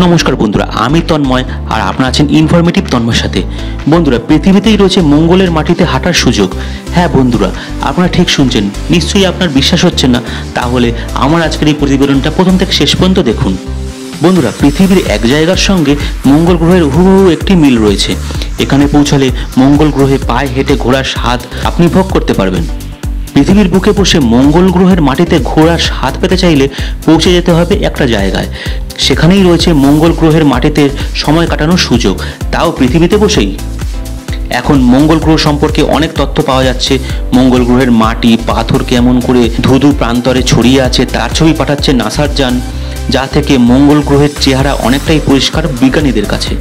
নমস্কার বন্ধুরা, আমি তন্ময় আর আপনারা আছেন ইনফরমেটিভ তন্ময়ের সাথে। বন্ধুরা, পৃথিবীতেই রয়েছে মঙ্গলের মাটিতে হাঁটার সুযোগ। হ্যাঁ বন্ধুরা, আপনারা ঠিক শুনছেন। নিশ্চয়ই আপনার বিশ্বাস হচ্ছে না, তাহলে আমার আজকের এই প্রতিবেদনটা প্রথম থেকে শেষ পর্যন্ত দেখুন। বন্ধুরা, পৃথিবীর এক জায়গার সঙ্গে মঙ্গল গ্রহের হুবহু একটি মিল রয়েছে। এখানে পৌঁছালে মঙ্গল গ্রহে পায়ে হেঁটে ঘোরার স্বাদ আপনি ভোগ করতে পারবেন। পৃথিবীর বুকে বসে মঙ্গল গ্রহের মাটিতে ঘোরার স্বাদ পেতে চাইলে পৌঁছে যেতে হবে একটা জায়গায়। সেখানেই রয়েছে মঙ্গল গ্রহের মাটিতে সময় কাটানোর সুযোগ, তাও পৃথিবীতে বসেই। এখন মঙ্গল গ্রহ সম্পর্কে অনেক তথ্য পাওয়া যাচ্ছে। মঙ্গল গ্রহের মাটি পাথর কেমন করে ধুধু প্রান্তরে ছড়িয়ে আছে তার ছবি পাঠাচ্ছে নাসার যান, যা থেকে মঙ্গল গ্রহের চেহারা অনেকটাই পরিষ্কার বিজ্ঞানীদের কাছে।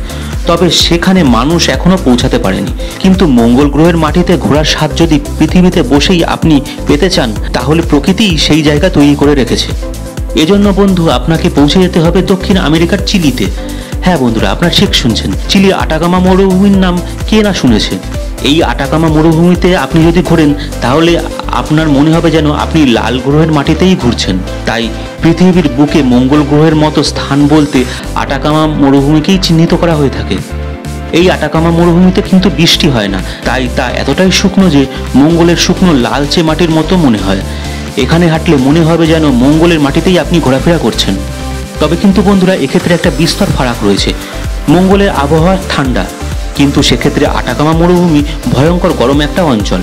তবে সেখানে মানুষ এখনও পৌঁছাতে পারেনি। কিন্তু মঙ্গল গ্রহের মাটিতে ঘোরার স্বাদ যদি পৃথিবীতে বসেই আপনি পেতে চান, তাহলে প্রকৃতিই সেই জায়গা তৈরি করে রেখেছে। এজন্য বন্ধু, আপনাকে পৌঁছে যেতে হবে দক্ষিণ আমেরিকার চিলিতে। হ্যাঁ বন্ধুরা, আপনারা ঠিক শুনছেন। চিলির আটাকামা মরুভূমির নাম কে না শুনেছে। এই আটাকামা মরুভূমিতে আপনি যদি ঘোরেন, তাহলে আপনার মনে হবে যেন আপনি লাল গ্রহের মাটিতেই ঘুরছেন। তাই পৃথিবীর বুকে মঙ্গল গ্রহের মতো স্থান বলতে আটাকামা মরুভূমিকেই চিহ্নিত করা হয়ে থাকে। এই আটাকামা মরুভূমিতে কিন্তু বৃষ্টি হয় না, তাই তা এতটাই শুকনো যে মঙ্গলের শুকনো লালচে মাটির মতো মনে হয়। এখানে হাঁটলে মনে হবে যেন মঙ্গলের মাটিতেই আপনি ঘোরাফেরা করছেন। তবে কিন্তু বন্ধুরা, এক্ষেত্রে একটা বিস্তর ফারাক রয়েছে। মঙ্গলের আবহাওয়া ঠান্ডা, কিন্তু সেক্ষেত্রে আটাকামা মরুভূমি ভয়ঙ্কর গরম একটা অঞ্চল।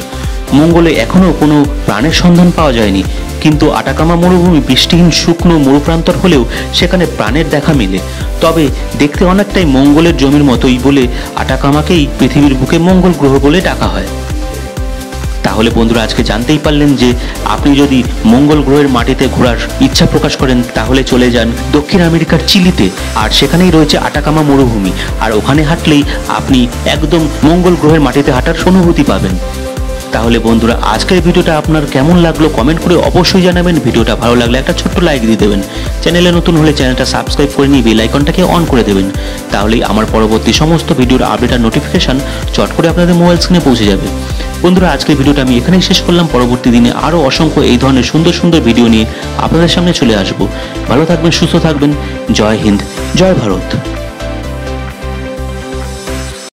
মঙ্গলে এখনও কোনো প্রাণের সন্ধান পাওয়া যায়নি, কিন্তু আটাকামা মরুভূমি বৃষ্টিহীন শুকনো মরুপ্রান্তর হলেও সেখানে প্রাণের দেখা মেলে। তবে দেখতে অনেকটাই মঙ্গলের জমির মতোই বলে আটাকামাকেই পৃথিবীর বুকে মঙ্গল গ্রহ বলে ডাকা হয়। তাহলে বন্ধুরা, আজকে জানতেই পারলেন যে আপনি যদি মঙ্গল গ্রহের মাটিতে ঘোরার ইচ্ছা প্রকাশ করেন, তাহলে চলে যান দক্ষিণ আমেরিকার চিলিতে। আর সেখানেই রয়েছে আটাকামা মরুভূমি, আর ওখানে হাঁটলেই আপনি একদম মঙ্গল গ্রহের মাটিতে হাঁটার অনুভূতি পাবেন। তাহলে বন্ধুরা, আজকের ভিডিওটা আপনার কেমন লাগলো কমেন্ট করে অবশ্যই জানাবেন। ভিডিওটা ভালো লাগলে একটা ছোট্ট লাইক দিয়ে দেবেন। চ্যানেলে নতুন হলে চ্যানেলটা সাবস্ক্রাইব করে নিয়ে বেল আইকনটাকে অন করে দেবেন। তাহলেই আমার পরবর্তী সমস্ত ভিডিওর আপডেট আর নোটিফিকেশান চট করে আপনাদের মোবাইল স্ক্রিনে পৌঁছে যাবে। বন্ধুরা, আজকের ভিডিওটা আমি এখানেই শেষ করলাম। পরবর্তী দিনে আরও অসংখ্য এই ধরনের সুন্দর সুন্দর ভিডিও নিয়ে আপনাদের সামনে চলে আসবো। ভালো থাকবেন, সুস্থ থাকবেন। জয় হিন্দ, জয় ভারত।